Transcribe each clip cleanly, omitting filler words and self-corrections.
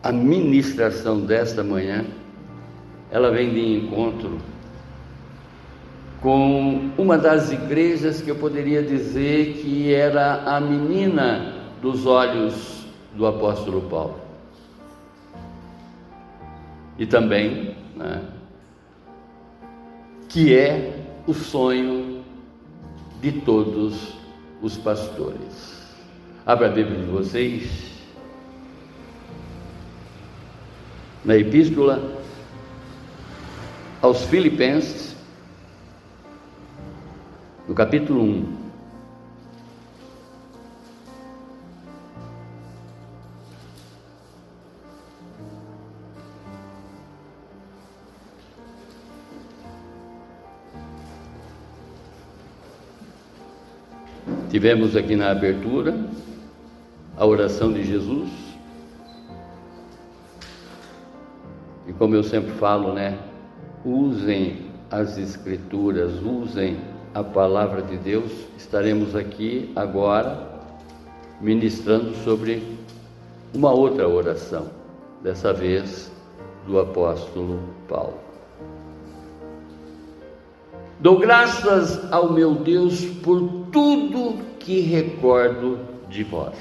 a ministração desta manhã, ela vem de encontro com uma das igrejas que eu poderia dizer que era a menina dos olhos do apóstolo Paulo. E também, que é o sonho de todos os pastores. Abra a Bíblia de vocês na Epístola aos Filipenses, no capítulo 1. Tivemos aqui na abertura a oração de Jesus. E como eu sempre falo, usem as Escrituras, usem a palavra de Deus. Estaremos aqui agora ministrando sobre uma outra oração, dessa vez do apóstolo Paulo. Dou graças ao meu Deus por tudo que recordo de vós,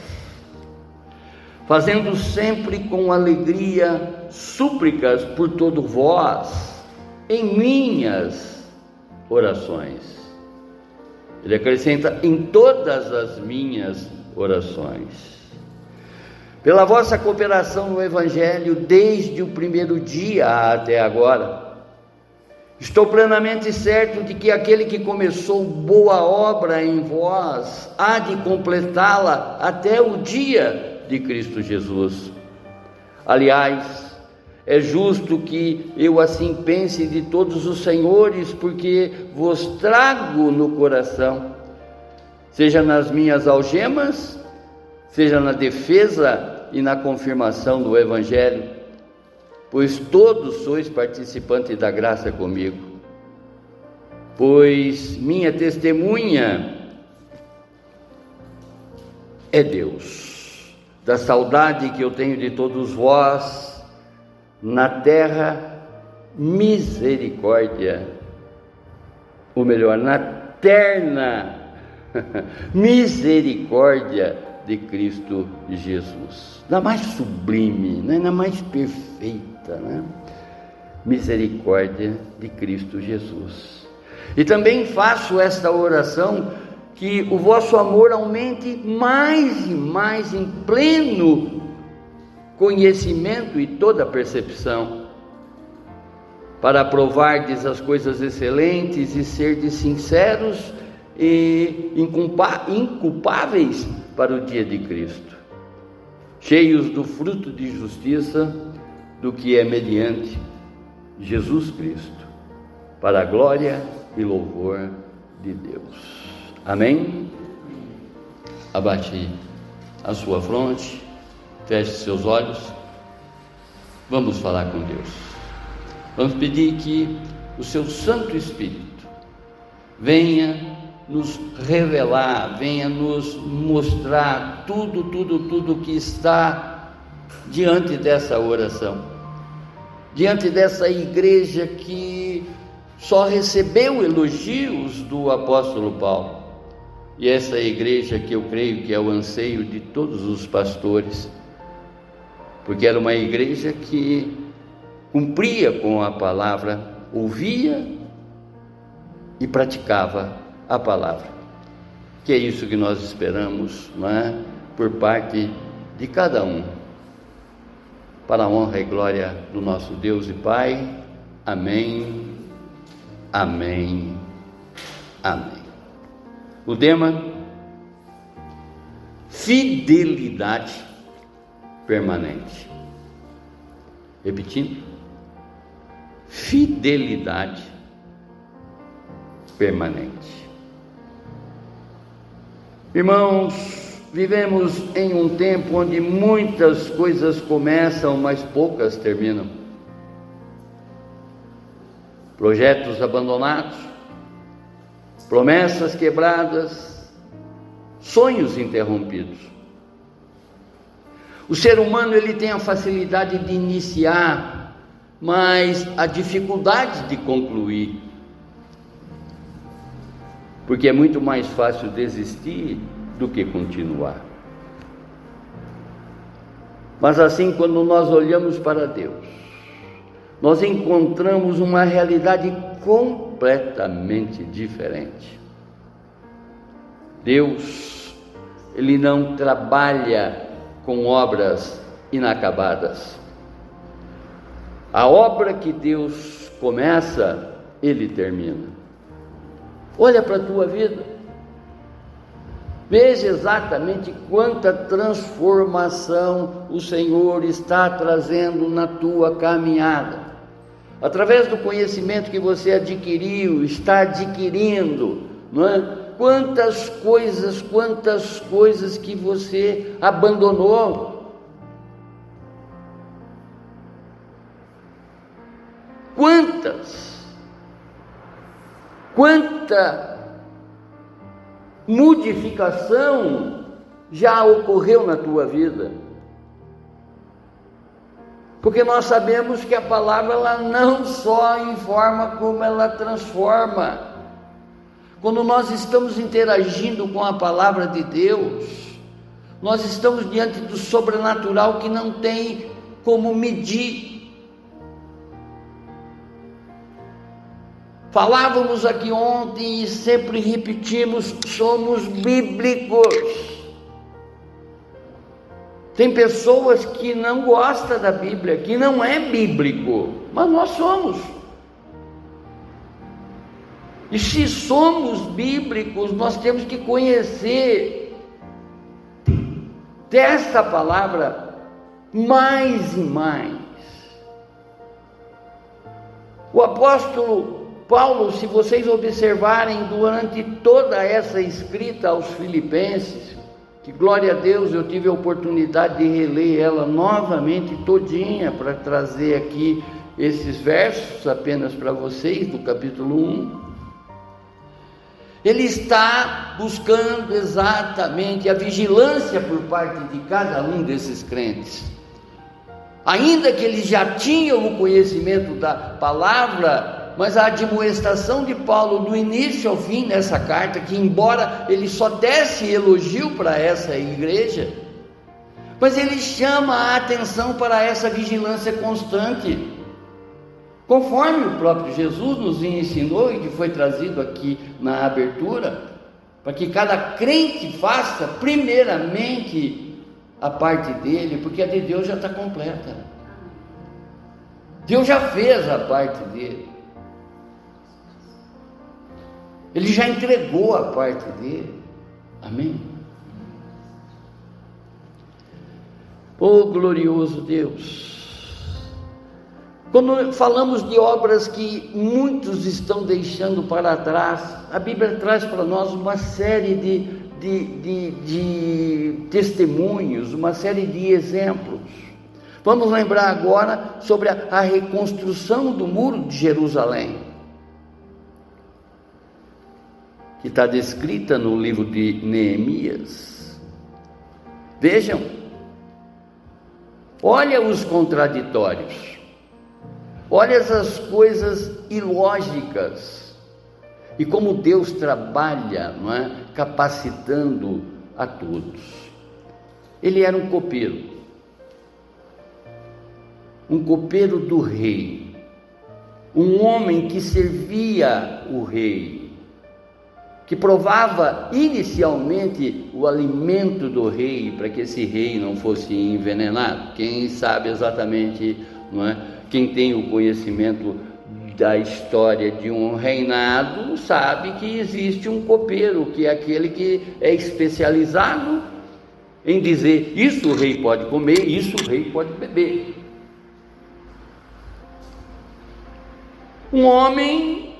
fazendo sempre com alegria súplicas por todo vós em minhas orações. Ele acrescenta: em todas as minhas orações, pela vossa cooperação no Evangelho desde o primeiro dia até agora. Estou plenamente certo de que aquele que começou boa obra em vós há de completá-la até o dia de Cristo Jesus. Aliás, é justo que eu assim pense de todos os senhores, porque vos trago no coração, seja nas minhas algemas, seja na defesa e na confirmação do Evangelho, pois todos sois participantes da graça comigo. Pois minha testemunha é Deus, da saudade que eu tenho de todos vós na terra misericórdia, ou melhor, na terna misericórdia de Cristo Jesus, na mais sublime, na mais perfeita, misericórdia de Cristo Jesus. E também faço esta oração, que o vosso amor aumente mais e mais em pleno conhecimento e toda percepção, para provardes as coisas excelentes e serdes sinceros e inculpáveis para o dia de Cristo, cheios do fruto de justiça, do que é mediante Jesus Cristo, para a glória e louvor de Deus. Amém? Abaixe a sua fronte, feche seus olhos, vamos falar com Deus. Vamos pedir que o seu Santo Espírito venha nos revelar, venha nos mostrar tudo que está diante dessa oração, diante dessa igreja que só recebeu elogios do apóstolo Paulo, e essa igreja que eu creio que é o anseio de todos os pastores, porque era uma igreja que cumpria com a palavra, ouvia e praticava a palavra, que é isso que nós esperamos, por parte de cada um, para a honra e glória do nosso Deus e Pai. Amém, amém, amém. O tema: fidelidade permanente. Repetindo: fidelidade permanente. Irmãos, vivemos em um tempo onde muitas coisas começam, mas poucas terminam. Projetos abandonados, promessas quebradas, sonhos interrompidos. O ser humano ele tem a facilidade de iniciar, mas a dificuldade de concluir. Porque é muito mais fácil desistir do que continuar. Mas assim, quando nós olhamos para Deus, nós encontramos uma realidade completamente diferente. Deus, Ele não trabalha com obras inacabadas. A obra que Deus começa, Ele termina. Olha para a tua vida, veja exatamente quanta transformação o Senhor está trazendo na tua caminhada, através do conhecimento que você adquiriu, está adquirindo, não é? Quantas coisas que você abandonou, quanta modificação já ocorreu na tua vida. Porque nós sabemos que a palavra ela não só informa, como ela transforma. Quando nós estamos interagindo com a palavra de Deus, nós estamos diante do sobrenatural que não tem como medir. Falávamos aqui ontem e sempre repetimos, somos bíblicos. Tem pessoas que não gostam da Bíblia, que não é bíblico, mas nós somos. E se somos bíblicos, nós temos que conhecer desta palavra mais e mais. O apóstolo Paulo, se vocês observarem durante toda essa escrita aos Filipenses, que glória a Deus, eu tive a oportunidade de reler ela novamente todinha para trazer aqui esses versos apenas para vocês, do capítulo 1. Ele está buscando exatamente a vigilância por parte de cada um desses crentes. Ainda que eles já tinham o conhecimento da palavra, mas a admoestação de Paulo do início ao fim nessa carta, que embora ele só desse elogio para essa igreja, mas ele chama a atenção para essa vigilância constante, conforme o próprio Jesus nos ensinou e que foi trazido aqui na abertura, para que cada crente faça primeiramente a parte dele, porque a de Deus já está completa. Deus já fez a parte dele. Ele já entregou a parte dele. Amém? Oh, glorioso Deus! Quando falamos de obras que muitos estão deixando para trás, a Bíblia traz para nós uma série de testemunhos, uma série de exemplos. Vamos lembrar agora sobre a reconstrução do muro de Jerusalém, que está descrita no livro de Neemias. Vejam, olha os contraditórios. Olha essas coisas ilógicas e como Deus trabalha, não é? Capacitando a todos. Ele era um copeiro do rei, um homem que servia o rei, que provava inicialmente o alimento do rei para que esse rei não fosse envenenado. Quem sabe exatamente, não é? Quem tem o conhecimento da história de um reinado sabe que existe um copeiro, que é aquele que é especializado em dizer: isso o rei pode comer, isso o rei pode beber. Um homem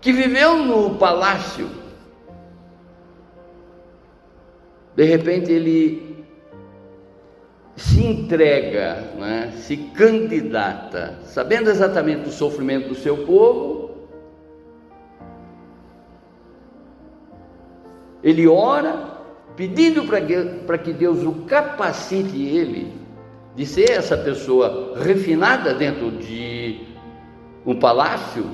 que viveu no palácio, de repente ele se entrega, né? Se candidata, sabendo exatamente do sofrimento do seu povo. Ele ora, pedindo para que Deus o capacite ele de ser essa pessoa refinada dentro de um palácio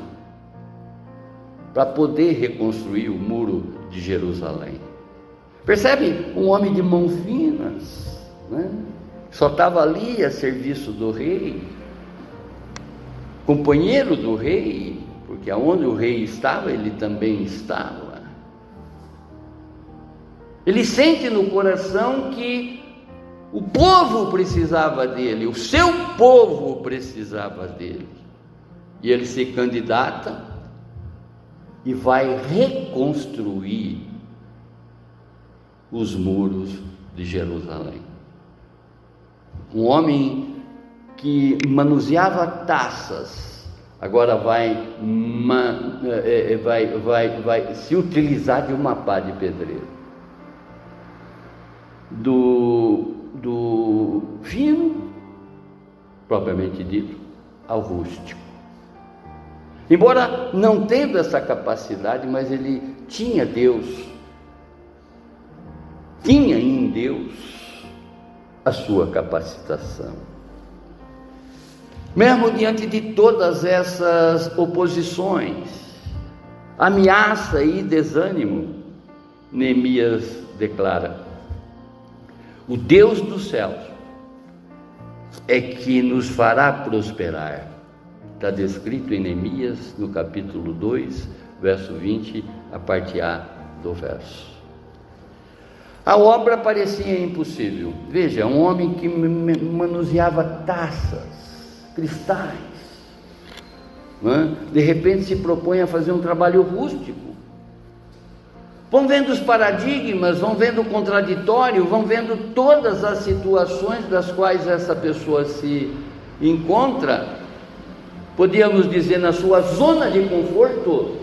para poder reconstruir o muro de Jerusalém. Percebe? Um homem de mãos finas, né? Só estava ali a serviço do rei, companheiro do rei, porque aonde o rei estava, ele também estava. Ele sente no coração que o povo precisava dele, o seu povo precisava dele. E ele se candidata e vai reconstruir os muros de Jerusalém. Um homem que manuseava taças, agora vai se utilizar de uma pá de pedreiro. Do fino, propriamente dito, ao rústico. Embora não tendo essa capacidade, mas ele tinha Deus, tinha em Deus a sua capacitação. Mesmo diante de todas essas oposições, ameaça e desânimo, Neemias declara: o Deus dos céus é que nos fará prosperar. Está descrito em Neemias, no capítulo 2, verso 20, a parte A do verso. A obra parecia impossível. Veja, um homem que manuseava taças, cristais, de repente se propõe a fazer um trabalho rústico. Vão vendo os paradigmas, vão vendo o contraditório, vão vendo todas as situações das quais essa pessoa se encontra, podíamos dizer, na sua zona de conforto,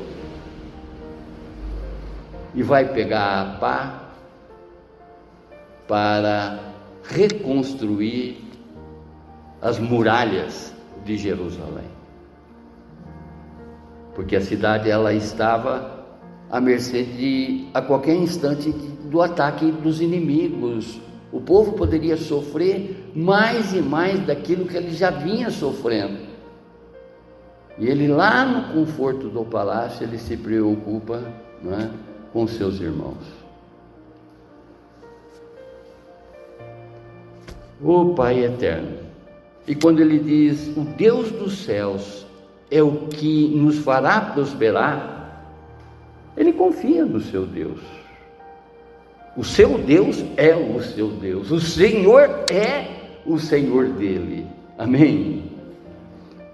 e vai pegar a pá para reconstruir as muralhas de Jerusalém, porque a cidade ela estava à mercê a qualquer instante do ataque dos inimigos. O povo poderia sofrer mais e mais daquilo que ele já vinha sofrendo. E ele lá no conforto do palácio, ele se preocupa, com seus irmãos. O Pai eterno. E quando ele diz, o Deus dos céus é o que nos fará prosperar, ele confia no seu Deus. O seu Deus é o seu Deus. O Senhor é o Senhor dele. Amém?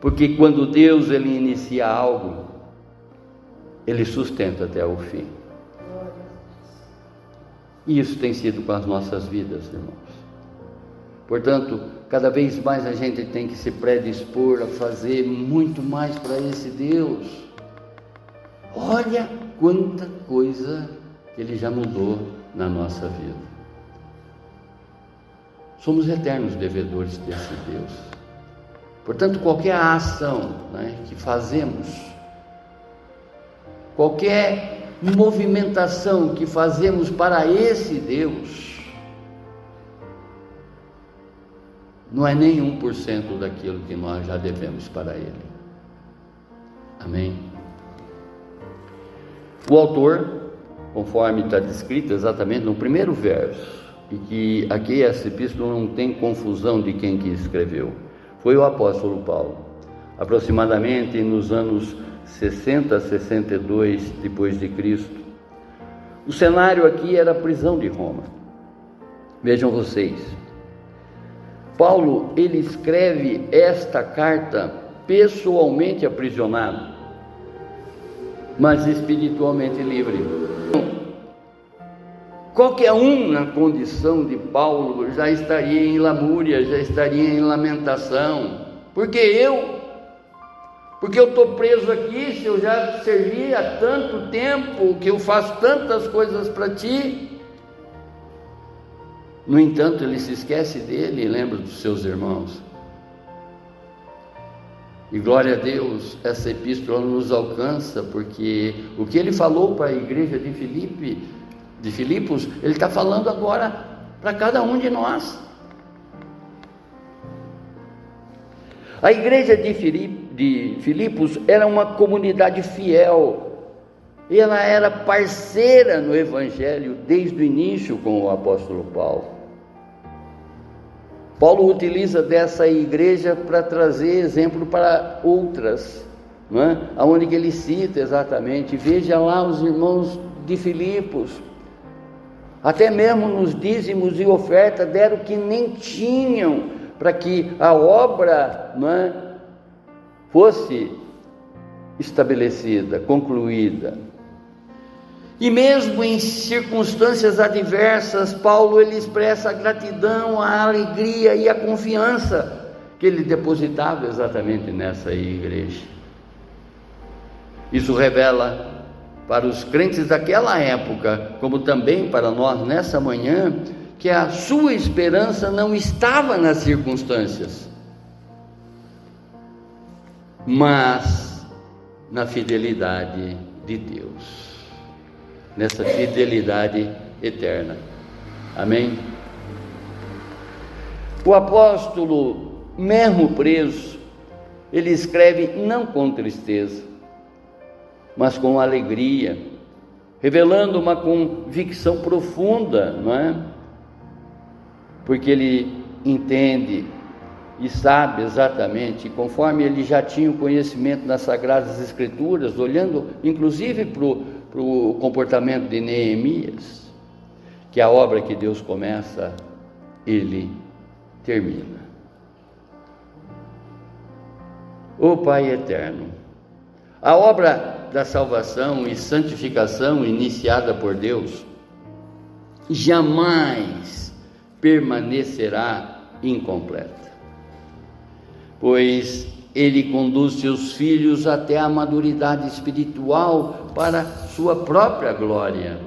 Porque quando Deus ele inicia algo, ele sustenta até o fim. E isso tem sido com as nossas vidas, irmãos. Portanto, cada vez mais a gente tem que se predispor a fazer muito mais para esse Deus. Olha quanta coisa Ele já mudou na nossa vida. Somos eternos devedores desse Deus. Portanto, qualquer ação que fazemos, qualquer movimentação que fazemos para esse Deus, não é nem 1% daquilo que nós já devemos para Ele. Amém? O autor, conforme está descrito exatamente no primeiro verso, e que aqui essa epístola não tem confusão de quem que escreveu, foi o apóstolo Paulo, aproximadamente nos anos 60 a 62 depois de Cristo. O cenário aqui era a prisão de Roma. Vejam vocês, Paulo, ele escreve esta carta pessoalmente aprisionado, mas espiritualmente livre. Qualquer um na condição de Paulo já estaria em lamúria, já estaria em lamentação. Porque eu estou preso aqui, se eu já servi há tanto tempo, que eu faço tantas coisas para ti. No entanto, ele se esquece dele e lembra dos seus irmãos. E glória a Deus, essa epístola nos alcança, porque o que ele falou para a igreja de Filipe de Filipos, ele está falando agora para cada um de nós. A igreja de Filipos era uma comunidade fiel, e ela era parceira no Evangelho desde o início com o apóstolo Paulo. Paulo utiliza dessa igreja para trazer exemplo para outras, não é? Aonde que ele cita exatamente, veja lá os irmãos de Filipos, até mesmo nos dízimos e oferta deram que nem tinham, para que a obra, não é, fosse estabelecida, concluída. E mesmo em circunstâncias adversas, Paulo ele expressa a gratidão, a alegria e a confiança que ele depositava exatamente nessa igreja. Isso revela para os crentes daquela época, como também para nós nessa manhã, que a sua esperança não estava nas circunstâncias, mas na fidelidade de Deus, nessa fidelidade eterna. Amém? O apóstolo, mesmo preso, ele escreve não com tristeza, mas com alegria, revelando uma convicção profunda, não é? Porque ele entende e sabe exatamente, conforme ele já tinha o conhecimento das Sagradas Escrituras, olhando inclusive para o comportamento de Neemias, que a obra que Deus começa, ele termina. Ó Pai eterno, a obra da salvação e santificação iniciada por Deus jamais permanecerá incompleta, pois Ele conduz seus filhos até a maduridade espiritual para sua própria glória.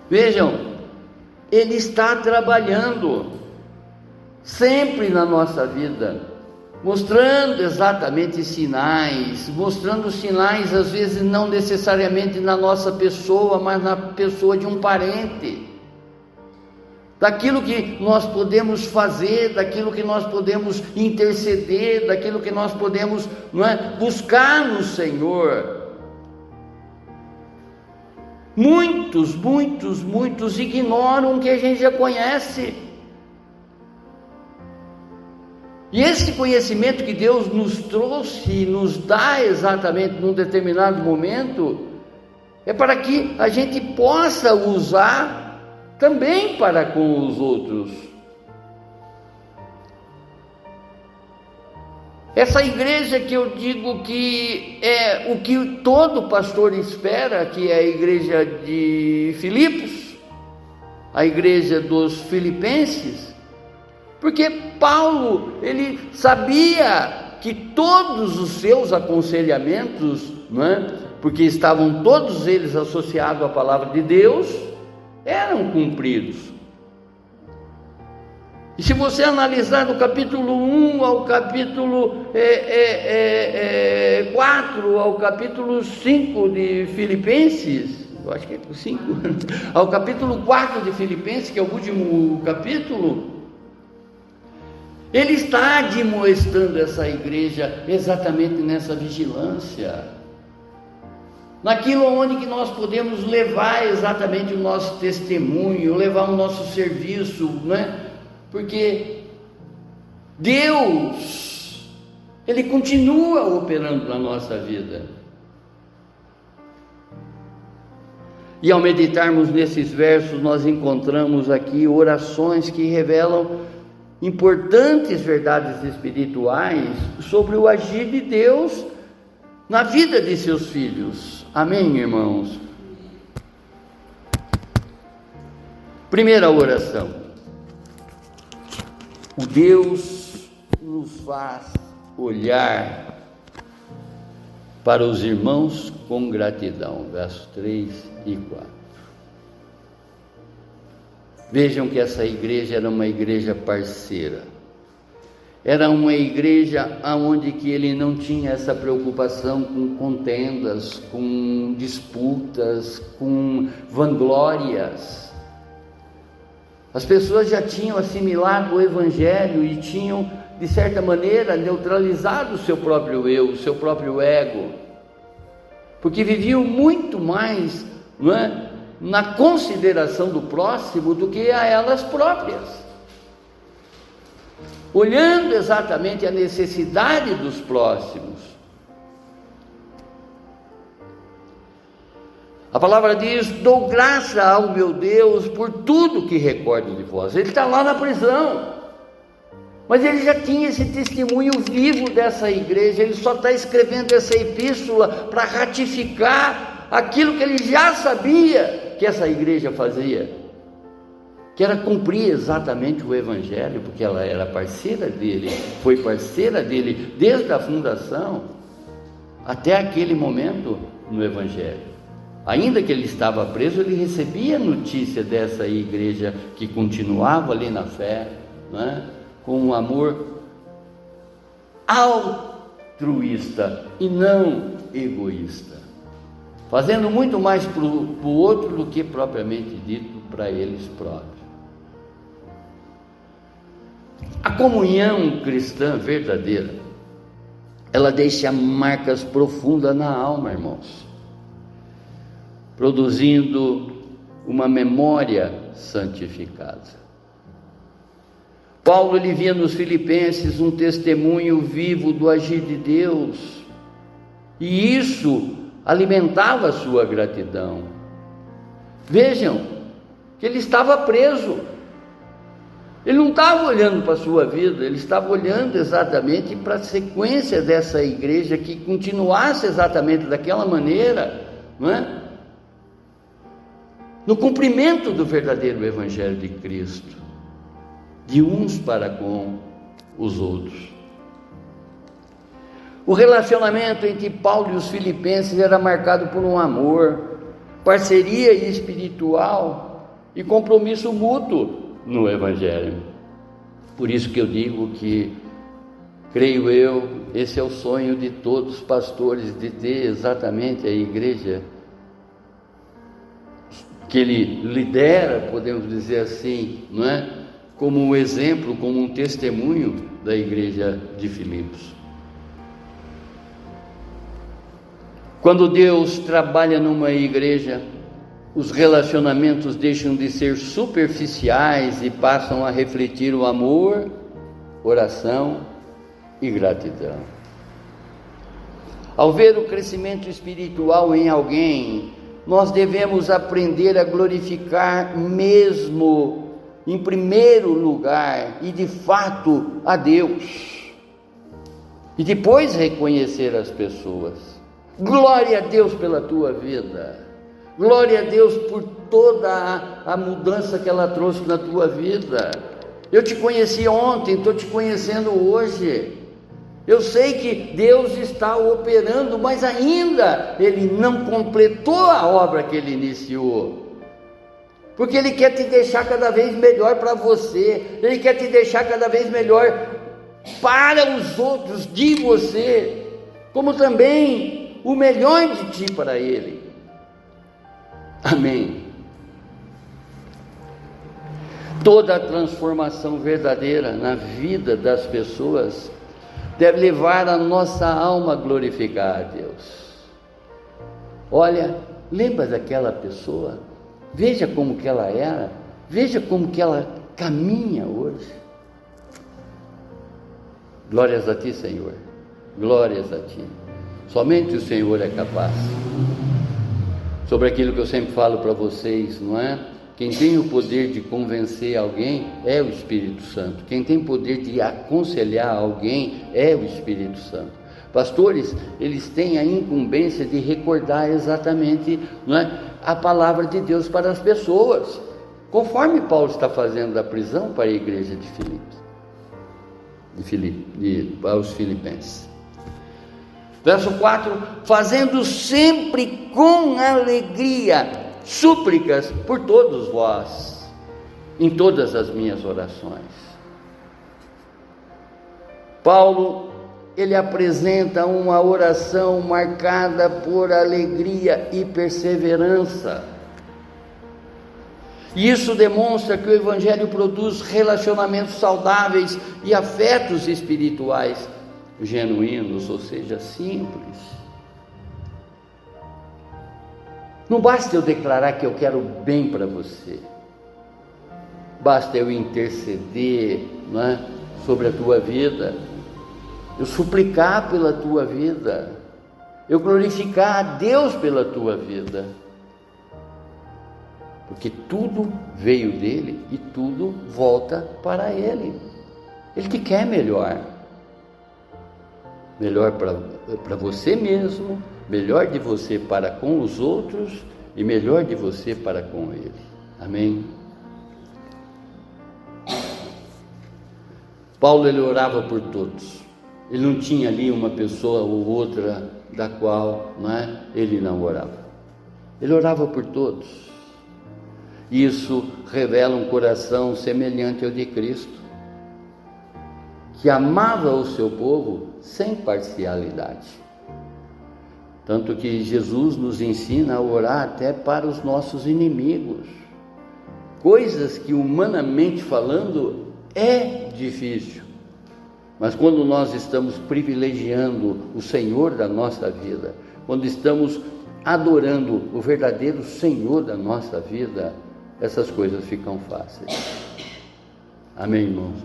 Vejam, Ele está trabalhando sempre na nossa vida, mostrando exatamente sinais, mostrando sinais às vezes não necessariamente na nossa pessoa, mas na pessoa de um parente, daquilo que nós podemos fazer, daquilo que nós podemos interceder, daquilo que nós podemos, não é, buscar no Senhor. Muitos ignoram o que a gente já conhece. E esse conhecimento que Deus nos trouxe e nos dá exatamente num determinado momento, é para que a gente possa usar também para com os outros. Essa igreja que eu digo que é o que todo pastor espera, que é a igreja de Filipos, a igreja dos filipenses, porque Paulo, ele sabia que todos os seus aconselhamentos, não é? Porque estavam todos eles associados à palavra de Deus, eram cumpridos. E se você analisar do capítulo 1 ao capítulo 4, ao capítulo 5 de Filipenses, eu acho que é o 5, ao capítulo 4 de Filipenses, que é o último capítulo, ele está admoestando essa igreja exatamente nessa vigilância, naquilo onde que nós podemos levar exatamente o nosso testemunho, levar o nosso serviço, né? Porque Deus, Ele continua operando na nossa vida. E ao meditarmos nesses versos, nós encontramos aqui orações que revelam importantes verdades espirituais sobre o agir de Deus na vida de seus filhos. Amém, irmãos? Primeira oração. O Deus nos faz olhar para os irmãos com gratidão. Versos 3 e 4. Vejam que essa igreja era uma igreja parceira. Era uma igreja onde que ele não tinha essa preocupação com contendas, com disputas, com vanglórias. As pessoas já tinham assimilado o Evangelho e tinham, de certa maneira, neutralizado o seu próprio eu, o seu próprio ego, porque viviam muito mais, não é, na consideração do próximo do que a elas próprias, olhando exatamente a necessidade dos próximos. A palavra diz: dou graça ao meu Deus por tudo que recordo de vós. Ele está lá na prisão, mas ele já tinha esse testemunho vivo dessa igreja. Ele só está escrevendo essa epístola para ratificar aquilo que ele já sabia que essa igreja fazia, que era cumprir exatamente o Evangelho, porque ela era parceira dele, foi parceira dele desde a fundação até aquele momento no Evangelho. Ainda que ele estava preso, ele recebia notícia dessa igreja que continuava ali na fé, né, com um amor altruísta e não egoísta, fazendo muito mais para o outro do que propriamente dito para eles próprios. A comunhão cristã verdadeira, ela deixa marcas profundas na alma, irmãos, produzindo uma memória santificada. Paulo, ele via nos Filipenses um testemunho vivo do agir de Deus, e isso alimentava a sua gratidão. Vejam que ele estava preso, ele não estava olhando para a sua vida, ele estava olhando exatamente para a sequência dessa igreja que continuasse exatamente daquela maneira, não é? No cumprimento do verdadeiro Evangelho de Cristo, de uns para com os outros. O relacionamento entre Paulo e os filipenses era marcado por um amor, parceria espiritual e compromisso mútuo no Evangelho. Por isso que eu digo que, creio eu, esse é o sonho de todos os pastores, de ter exatamente a igreja que ele lidera, podemos dizer assim, não é? Como um exemplo, como um testemunho da igreja de Filipos. Quando Deus trabalha numa igreja, os relacionamentos deixam de ser superficiais e passam a refletir o amor, oração e gratidão. Ao ver o crescimento espiritual em alguém, nós devemos aprender a glorificar mesmo em primeiro lugar e de fato a Deus, e depois reconhecer as pessoas. Glória a Deus pela tua vida, glória a Deus por toda a mudança que ela trouxe na tua vida. Eu te conheci ontem, estou te conhecendo hoje. Eu sei que Deus está operando, mas ainda Ele não completou a obra que Ele iniciou, porque Ele quer te deixar cada vez melhor para você, Ele quer te deixar cada vez melhor para os outros, de você, como também o melhor de ti para Ele. Amém. Toda a transformação verdadeira na vida das pessoas deve levar a nossa alma a glorificar a Deus. Olha, lembra daquela pessoa? Veja como que ela era, veja como que ela caminha hoje. Glórias a Ti, Senhor, glórias a Ti. Somente o Senhor é capaz. Sobre aquilo que eu sempre falo para vocês, não é? Quem tem o poder de convencer alguém é o Espírito Santo. Quem tem poder de aconselhar alguém é o Espírito Santo. Pastores, eles têm a incumbência de recordar exatamente, não é, a palavra de Deus para as pessoas, conforme Paulo está fazendo da prisão para a igreja de Filipos, aos filipenses. Verso 4: fazendo sempre com alegria súplicas por todos vós, em todas as minhas orações. Paulo, ele apresenta uma oração marcada por alegria e perseverança. E isso demonstra que o Evangelho produz relacionamentos saudáveis e afetos espirituais genuínos, ou seja, simples. Não basta eu declarar que eu quero bem para você, basta eu interceder, não é, sobre a tua vida, eu suplicar pela tua vida, eu glorificar a Deus pela tua vida, porque tudo veio dele e tudo volta para ele. Ele te quer melhor para você mesmo, melhor de você para com os outros e melhor de você para com ele. Amém? Paulo, ele orava por todos. Ele não tinha ali uma pessoa ou outra da qual, não é, ele não orava. Ele orava por todos. Isso revela um coração semelhante ao de Cristo, que amava o seu povo sem parcialidade. Tanto que Jesus nos ensina a orar até para os nossos inimigos, coisas que humanamente falando é difícil, mas quando nós estamos privilegiando o Senhor da nossa vida, quando estamos adorando o verdadeiro Senhor da nossa vida, essas coisas ficam fáceis. Amém, irmãos?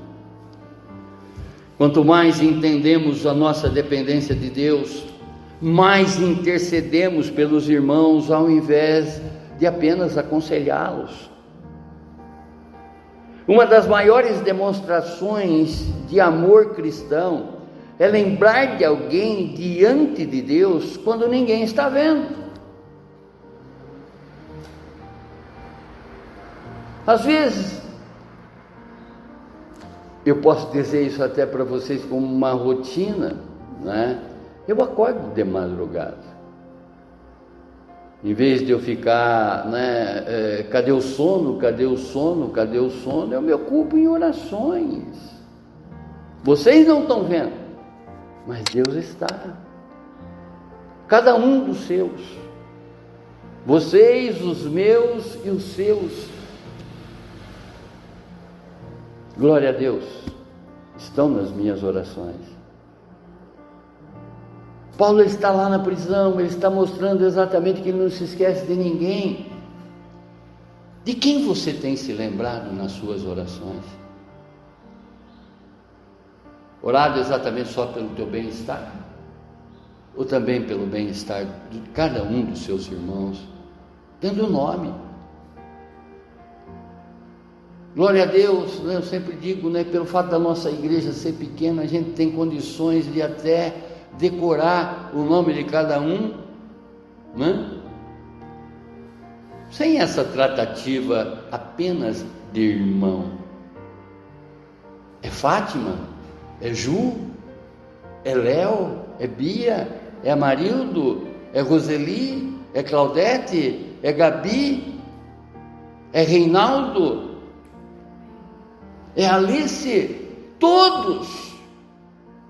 Quanto mais entendemos a nossa dependência de Deus, mais intercedemos pelos irmãos ao invés de apenas aconselhá-los. Uma das maiores demonstrações de amor cristão é lembrar de alguém diante de Deus quando ninguém está vendo. Às vezes, eu posso dizer isso até para vocês como uma rotina, né? Eu acordo de madrugada. Em vez de eu ficar, né, cadê o sono, cadê o sono, cadê o sono, eu me ocupo em orações. Vocês não estão vendo, mas Deus está. Cada um dos seus. Vocês, os meus e os seus. Glória a Deus, estão nas minhas orações. Paulo está lá na prisão, ele está mostrando exatamente que ele não se esquece de ninguém. De quem você tem se lembrado nas suas orações? Orado exatamente só pelo teu bem-estar? Ou também pelo bem-estar de cada um dos seus irmãos? Dando nome. Glória a Deus, né? Eu sempre digo, né, pelo fato da nossa igreja ser pequena, a gente tem condições de até decorar o nome de cada um, né? Sem essa tratativa apenas de irmão. É Fátima, é Ju, é Léo, é Bia, é Amarildo, é Roseli, é Claudete, é Gabi, é Reinaldo, é Alice, todos,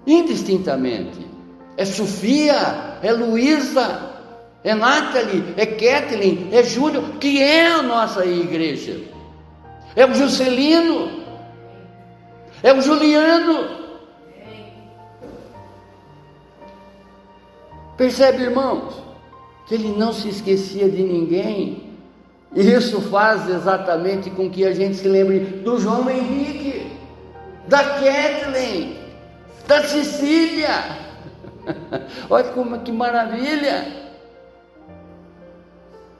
indistintamente. É Sofia, é Luísa, é Nathalie, é Kathleen, é Júlio, que é a nossa igreja. É o Juscelino, é o Juliano. Percebe, irmãos, que ele não se esquecia de ninguém. E isso faz exatamente com que a gente se lembre do João Henrique, da Kathleen, da Cecília. Olha como que maravilha.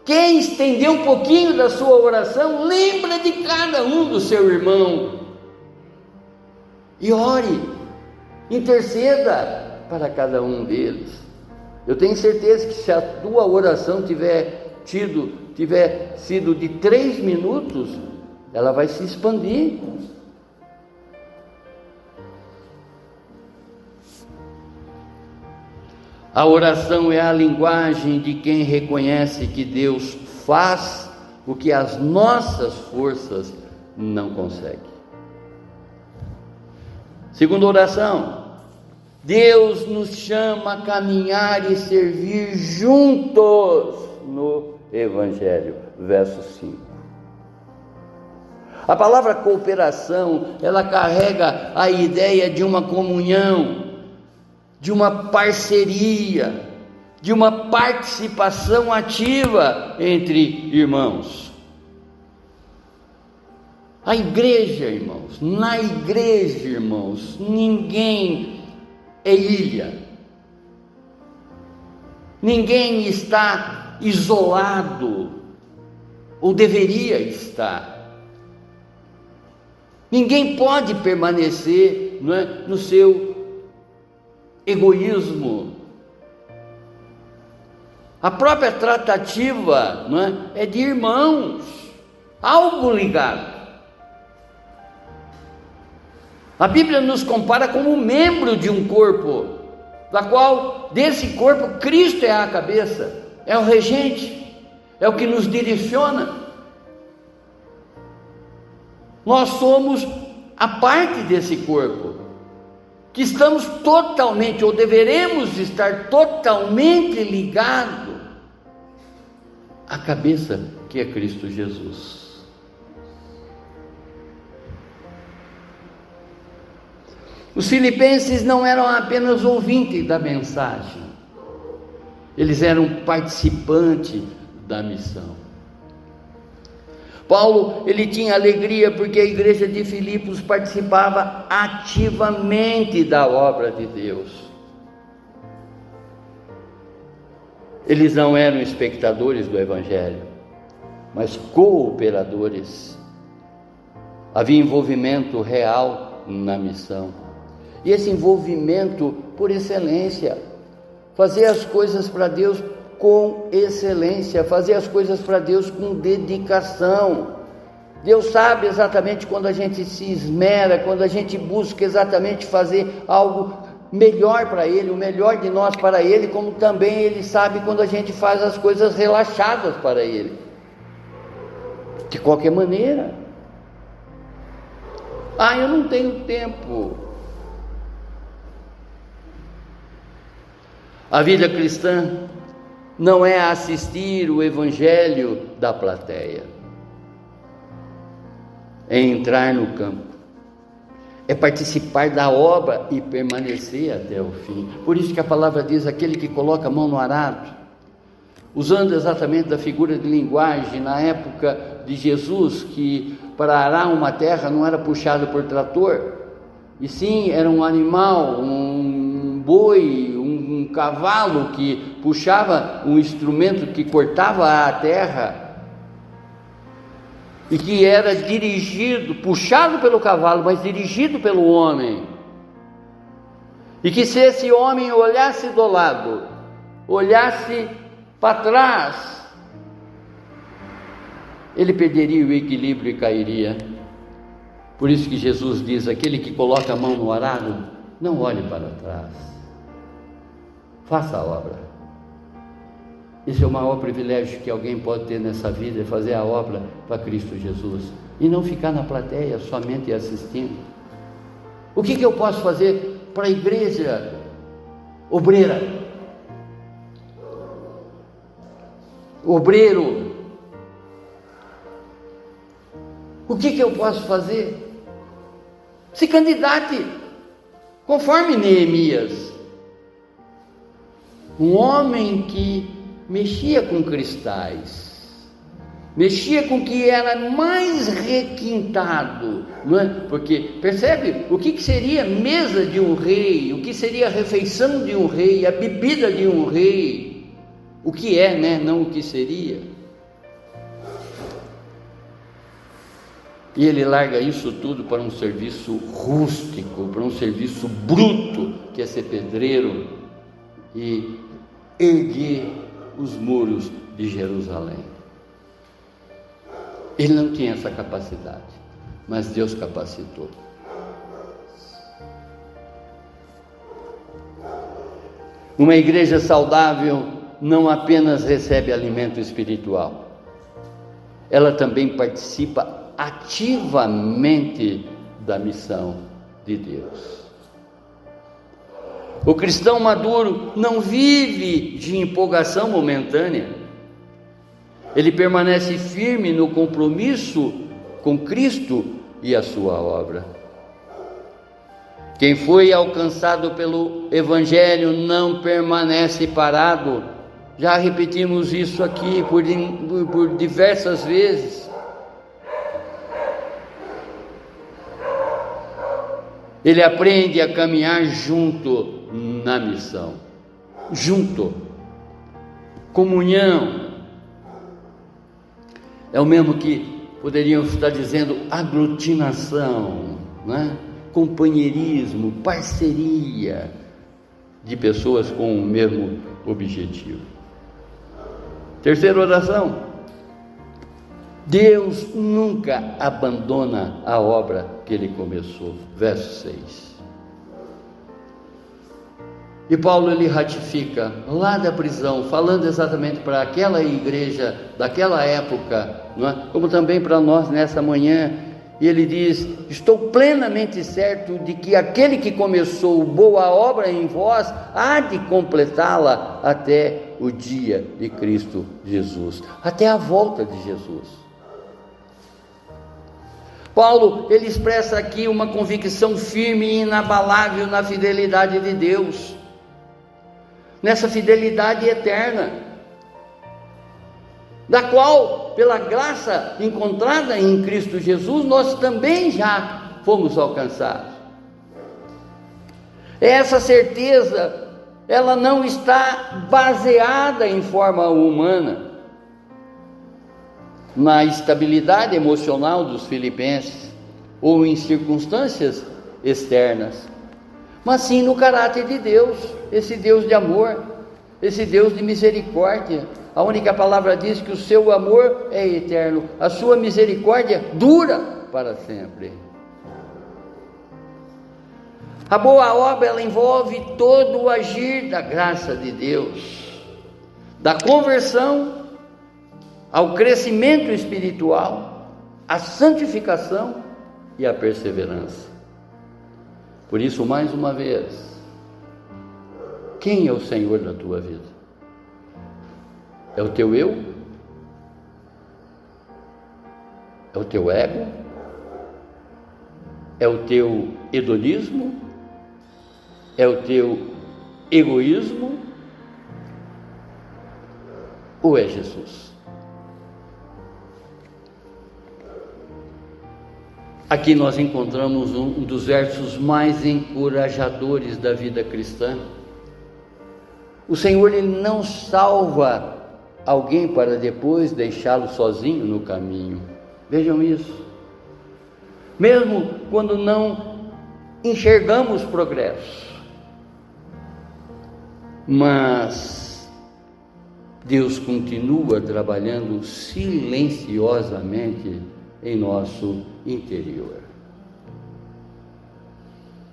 Quem estender um pouquinho da sua oração, lembra de cada um do seu irmão e ore, interceda para cada um deles. Eu tenho certeza que se a tua oração tiver sido de 3 minutos, ela vai se expandir. A oração é a linguagem de quem reconhece que Deus faz o que as nossas forças não conseguem. Segunda oração, Deus nos chama a caminhar e servir juntos no Evangelho. Verso 5. A palavra cooperação, ela carrega a ideia de uma comunhão, de uma parceria, de uma participação ativa entre irmãos. A igreja, irmãos, na igreja, irmãos, ninguém é ilha, ninguém está isolado, ou deveria estar. Ninguém pode permanecer, não é, no seu egoísmo. A própria tratativa, não é de irmãos, algo ligado. A Bíblia nos compara como membro de um corpo, da qual, desse corpo, Cristo é a cabeça, é o regente, é o que nos direciona. Nós somos a parte desse corpo, que estamos totalmente, ou deveremos estar totalmente ligado à cabeça que é Cristo Jesus. Os filipenses não eram apenas ouvintes da mensagem, eles eram participantes da missão. Paulo, ele tinha alegria porque a igreja de Filipos participava ativamente da obra de Deus. Eles não eram espectadores do Evangelho, mas cooperadores. Havia envolvimento real na missão. E esse envolvimento por excelência, fazer as coisas para Deus com excelência, fazer as coisas para Deus com dedicação. Deus sabe exatamente quando a gente se esmera, quando a gente busca exatamente fazer algo melhor para Ele, o melhor de nós para Ele, como também Ele sabe quando a gente faz as coisas relaxadas para Ele. De qualquer maneira. Eu não tenho tempo. A vida cristã não é assistir o evangelho da plateia, é entrar no campo, é participar da obra e permanecer até o fim. Por isso que a palavra diz: aquele que coloca a mão no arado, usando exatamente da figura de linguagem na época de Jesus, que para arar uma terra não era puxado por trator, e sim era um animal, um boi, um cavalo que puxava um instrumento que cortava a terra e que era dirigido, puxado pelo cavalo, mas dirigido pelo homem. E que se esse homem olhasse do lado, olhasse para trás, ele perderia o equilíbrio e cairia. Por isso que Jesus diz: aquele que coloca a mão no arado, não olhe para trás, faça a obra. Esse é o maior privilégio que alguém pode ter nessa vida, é fazer a obra para Cristo Jesus, e não ficar na plateia somente assistindo. O que eu posso fazer para a igreja obreira? Obreiro, o que eu posso fazer? Se candidate, conforme Neemias, um homem que mexia com cristais, mexia com o que era mais requintado, não é? Porque percebe o que seria mesa de um rei, o que seria a refeição de um rei, a bebida de um rei, o que é, né? Não o que seria. E ele larga isso tudo para um serviço rústico, para um serviço bruto, que é ser pedreiro e erguer os muros de Jerusalém. Ele não tinha essa capacidade, mas Deus capacitou. Uma igreja saudável não apenas recebe alimento espiritual, ela também participa ativamente da missão de Deus. O cristão maduro não vive de empolgação momentânea. Ele permanece firme no compromisso com Cristo e a sua obra. Quem foi alcançado pelo Evangelho não permanece parado. Já repetimos isso aqui por diversas vezes. Ele aprende a caminhar junto na missão. Junto. Comunhão. É o mesmo que poderíamos estar dizendo aglutinação, né? Companheirismo, parceria de pessoas com o mesmo objetivo. Terceira oração: Deus nunca abandona a obra que Ele começou. Verso 6. E Paulo, ele ratifica lá da prisão, falando exatamente para aquela igreja daquela época, não é? Como também para nós nessa manhã, e ele diz: estou plenamente certo de que aquele que começou boa obra em vós há de completá-la até o dia de Cristo Jesus, até a volta de Jesus. Paulo, ele expressa aqui uma convicção firme e inabalável na fidelidade de Deus, nessa fidelidade eterna, da qual, pela graça encontrada em Cristo Jesus, nós também já fomos alcançados. Essa certeza, ela não está baseada em forma humana, na estabilidade emocional dos filipenses, ou em circunstâncias externas, mas sim no caráter de Deus, esse Deus de amor, esse Deus de misericórdia. A única palavra diz que o seu amor é eterno, a sua misericórdia dura para sempre. A boa obra, ela envolve todo o agir da graça de Deus, da conversão ao crescimento espiritual, à santificação e à perseverança. Por isso, mais uma vez, quem é o Senhor da tua vida? É o teu eu? É o teu ego? É o teu hedonismo? É o teu egoísmo? Ou é Jesus? Aqui nós encontramos um dos versos mais encorajadores da vida cristã. O Senhor, Ele não salva alguém para depois deixá-lo sozinho no caminho. Vejam isso. Mesmo quando não enxergamos progresso, mas Deus continua trabalhando silenciosamente em nosso interior.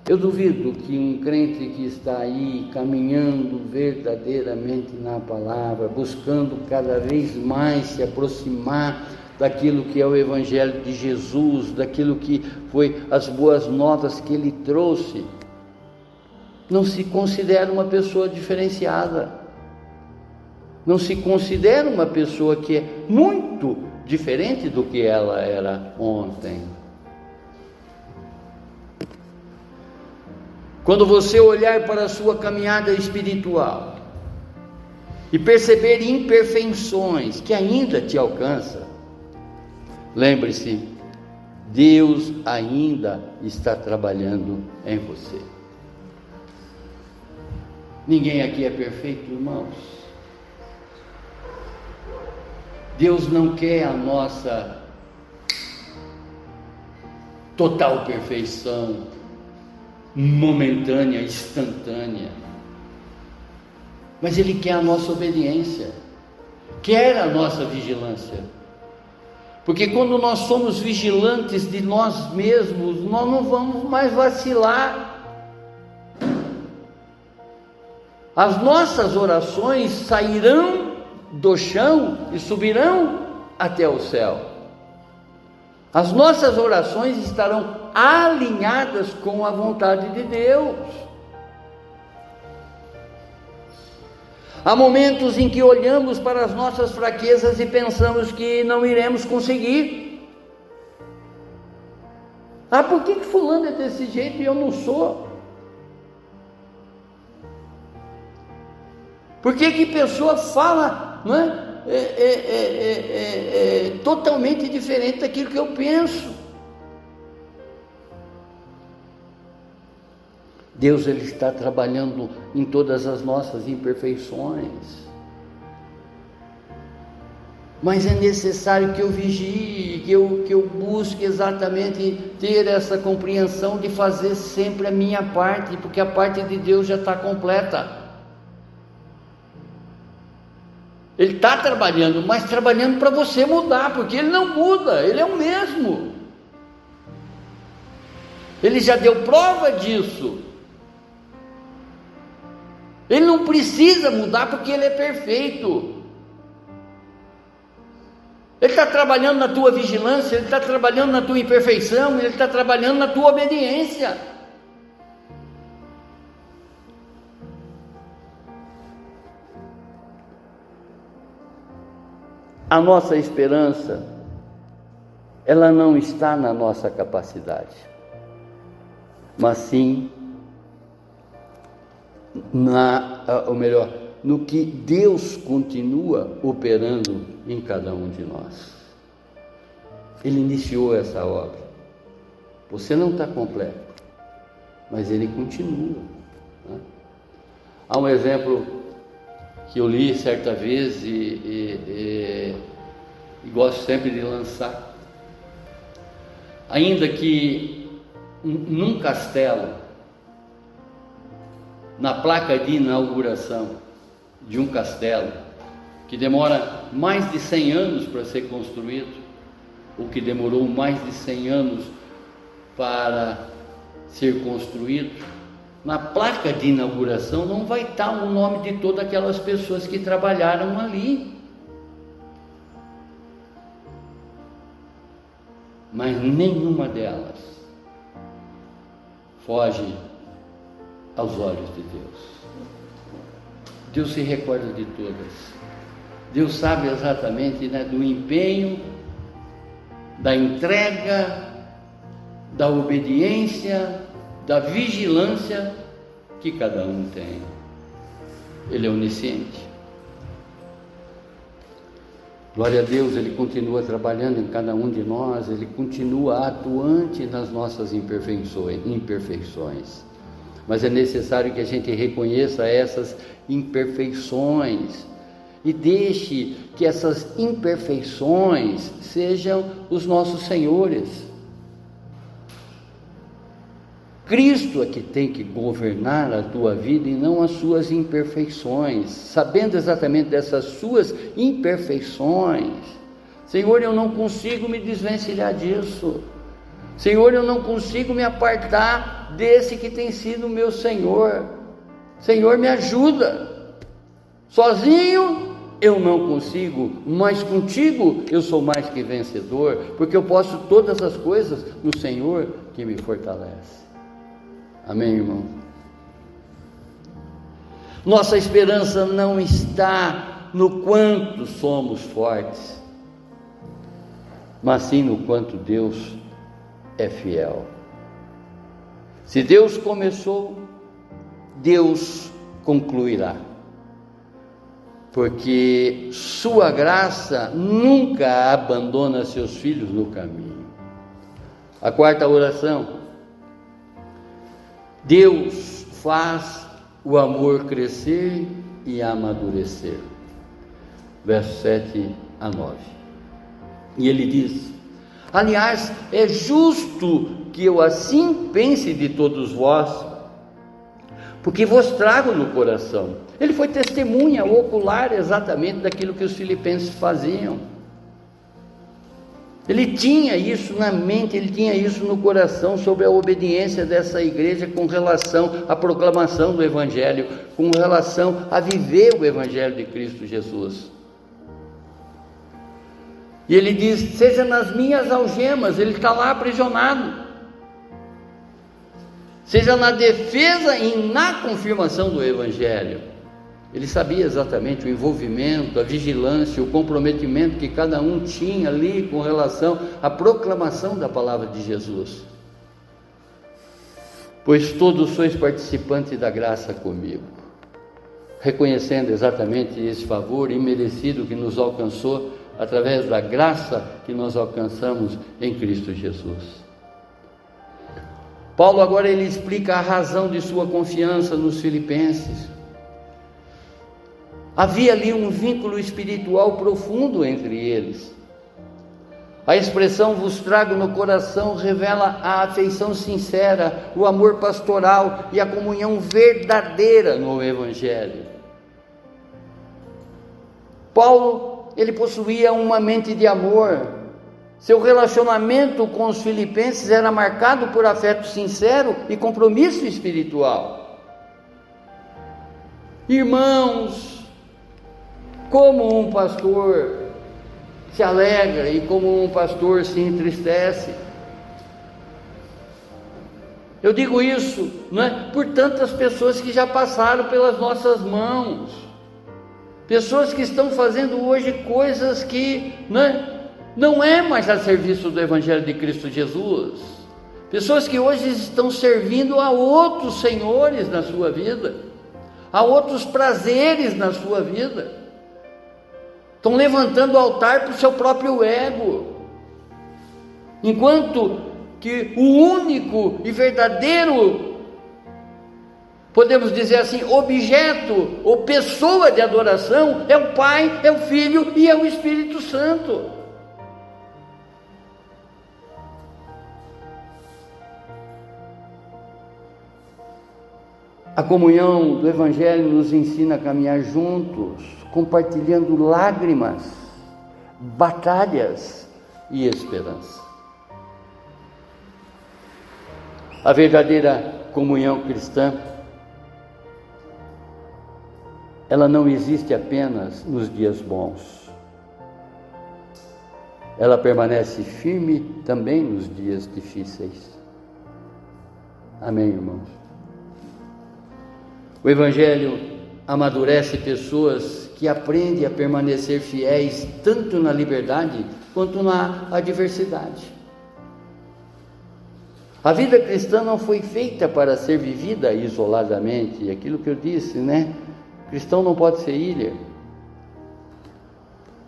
Eu duvido que um crente que está aí caminhando verdadeiramente na palavra, buscando cada vez mais se aproximar daquilo que é o Evangelho de Jesus, daquilo que foi as boas novas que Ele trouxe, não se considera uma pessoa diferenciada, não se considera uma pessoa que é muito diferente do que ela era ontem. Quando você olhar para a sua caminhada espiritual e perceber imperfeições que ainda te alcançam, lembre-se, Deus ainda está trabalhando em você. Ninguém aqui é perfeito, irmãos. Deus não quer a nossa total perfeição, momentânea, instantânea, mas Ele quer a nossa obediência, quer a nossa vigilância, porque quando nós somos vigilantes de nós mesmos, nós não vamos mais vacilar. As nossas orações sairão do chão e subirão até o céu. As nossas orações estarão alinhadas com a vontade de Deus. Há momentos em que olhamos para as nossas fraquezas e pensamos que não iremos conseguir. Por que fulano é desse jeito e eu não sou? Por que pessoa fala, não é? Totalmente diferente daquilo que eu penso? Deus, Ele está trabalhando em todas as nossas imperfeições, mas é necessário que eu vigie, que eu busque exatamente ter essa compreensão de fazer sempre a minha parte, porque a parte de Deus já está completa. Ele está trabalhando, mas trabalhando para você mudar, porque Ele não muda, Ele é o mesmo. Ele já deu prova disso. Ele não precisa mudar porque Ele é perfeito. Ele está trabalhando na tua vigilância, Ele está trabalhando na tua imperfeição, Ele está trabalhando na tua obediência. A nossa esperança, ela não está na nossa capacidade, mas sim no que Deus continua operando em cada um de nós. Ele iniciou essa obra. Você não está completo, mas Ele continua, né? Há um exemplo que eu li certa vez e gosto sempre de lançar. Ainda que num castelo, na placa de inauguração de um castelo, que demora mais de 100 anos para ser construído, ou que demorou mais de 100 anos para ser construído, na placa de inauguração não vai estar o nome de todas aquelas pessoas que trabalharam ali, mas nenhuma delas foge aos olhos de Deus. Deus se recorda de todas. Deus sabe exatamente, né, do empenho, da entrega, da obediência, da vigilância que cada um tem. Ele é onisciente. Glória a Deus, Ele continua trabalhando em cada um de nós, Ele continua atuante nas nossas imperfeições. Mas é necessário que a gente reconheça essas imperfeições e deixe que essas imperfeições sejam os nossos senhores. Cristo é que tem que governar a tua vida e não as suas imperfeições. Sabendo exatamente dessas suas imperfeições, Senhor, eu não consigo me desvencilhar disso. Senhor, eu não consigo me apartar desse que tem sido o meu Senhor. Senhor, me ajuda. Sozinho eu não consigo, mas contigo eu sou mais que vencedor, porque eu posso todas as coisas no Senhor que me fortalece. Amém, irmão? Nossa esperança não está no quanto somos fortes, mas sim no quanto Deus é fiel. Se Deus começou, Deus concluirá, porque sua graça nunca abandona seus filhos no caminho. A quarta oração: Deus faz o amor crescer e amadurecer. Verso 7 a 9. E ele diz: aliás, é justo que eu assim pense de todos vós, porque vos trago no coração. Ele foi testemunha ocular exatamente daquilo que os filipenses faziam. Ele tinha isso na mente, ele tinha isso no coração, sobre a obediência dessa igreja com relação à proclamação do Evangelho, com relação a viver o Evangelho de Cristo Jesus. E ele diz: seja nas minhas algemas, ele está lá aprisionado, seja na defesa e na confirmação do Evangelho. Ele sabia exatamente o envolvimento, a vigilância, o comprometimento que cada um tinha ali com relação à proclamação da palavra de Jesus. Pois todos sois participantes da graça comigo, reconhecendo exatamente esse favor imerecido que nos alcançou através da graça que nós alcançamos em Cristo Jesus. Paulo agora ele explica a razão de sua confiança nos filipenses. Havia ali um vínculo espiritual profundo entre eles. A expressão "vos trago no coração" revela a afeição sincera, o amor pastoral e a comunhão verdadeira no Evangelho. Paulo, ele possuía uma mente de amor. Seu relacionamento com os filipenses era marcado por afeto sincero e compromisso espiritual. Irmãos, como um pastor se alegra e como um pastor se entristece. Eu digo isso, não é, por tantas pessoas que já passaram pelas nossas mãos, pessoas que estão fazendo hoje coisas que não é mais a serviço do Evangelho de Cristo Jesus, pessoas que hoje estão servindo a outros senhores na sua vida, a outros prazeres na sua vida, estão levantando o altar para o seu próprio ego, enquanto que o único e verdadeiro, podemos dizer assim, objeto ou pessoa de adoração é o Pai, é o Filho e é o Espírito Santo. A comunhão do Evangelho nos ensina a caminhar juntos, compartilhando lágrimas, batalhas e esperança. A verdadeira comunhão cristã, ela não existe apenas nos dias bons. Ela permanece firme também nos dias difíceis. Amém, irmãos? O Evangelho amadurece pessoas que aprendem a permanecer fiéis tanto na liberdade quanto na adversidade. A vida cristã não foi feita para ser vivida isoladamente, aquilo que eu disse, Cristão não pode ser ilha.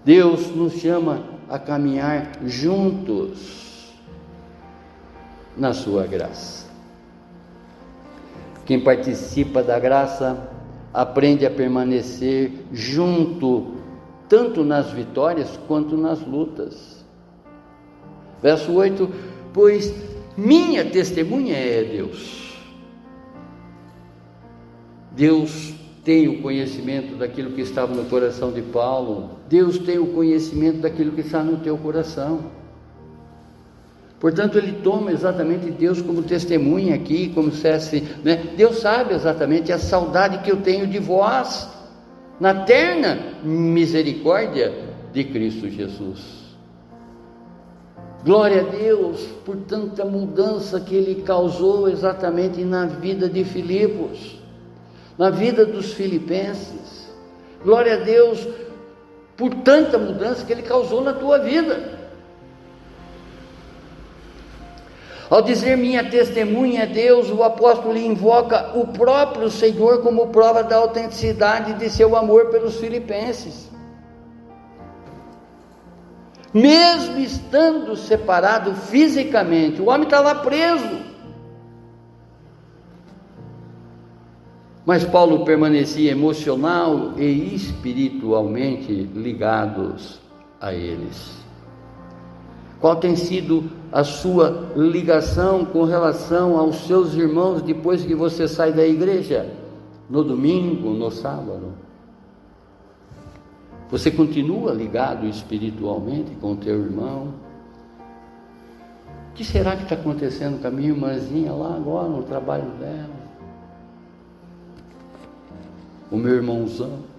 Deus nos chama a caminhar juntos na sua graça. Quem participa da graça aprende a permanecer junto, tanto nas vitórias quanto nas lutas. Verso 8: pois minha testemunha é Deus. Deus tem o conhecimento daquilo que estava no coração de Paulo. Deus tem o conhecimento daquilo que está no teu coração. Portanto, ele toma exatamente Deus como testemunha aqui, como se fosse, Deus sabe exatamente a saudade que eu tenho de vós, na terna misericórdia de Cristo Jesus. Glória a Deus por tanta mudança que ele causou exatamente na vida de Filipos, na vida dos filipenses. Glória a Deus por tanta mudança que ele causou na tua vida. Ao dizer minha testemunha é Deus, o apóstolo invoca o próprio Senhor como prova da autenticidade de seu amor pelos filipenses. Mesmo estando separado fisicamente, o homem está lá preso. Mas Paulo permanecia emocional e espiritualmente ligados a eles. Qual tem sido a sua ligação com relação aos seus irmãos depois que você sai da igreja? No domingo, no sábado? Você continua ligado espiritualmente com o teu irmão? O que será que está acontecendo com a minha irmãzinha lá agora no trabalho dela? O meu irmãozão?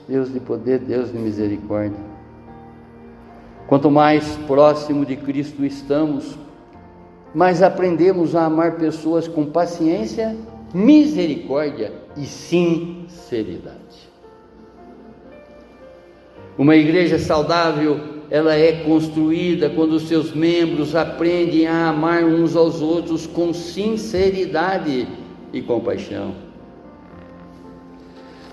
Deus de poder, Deus de misericórdia. Quanto mais próximo de Cristo estamos, mas aprendemos a amar pessoas com paciência, misericórdia e sinceridade. Uma igreja saudável, ela é construída quando os seus membros aprendem a amar uns aos outros com sinceridade e compaixão.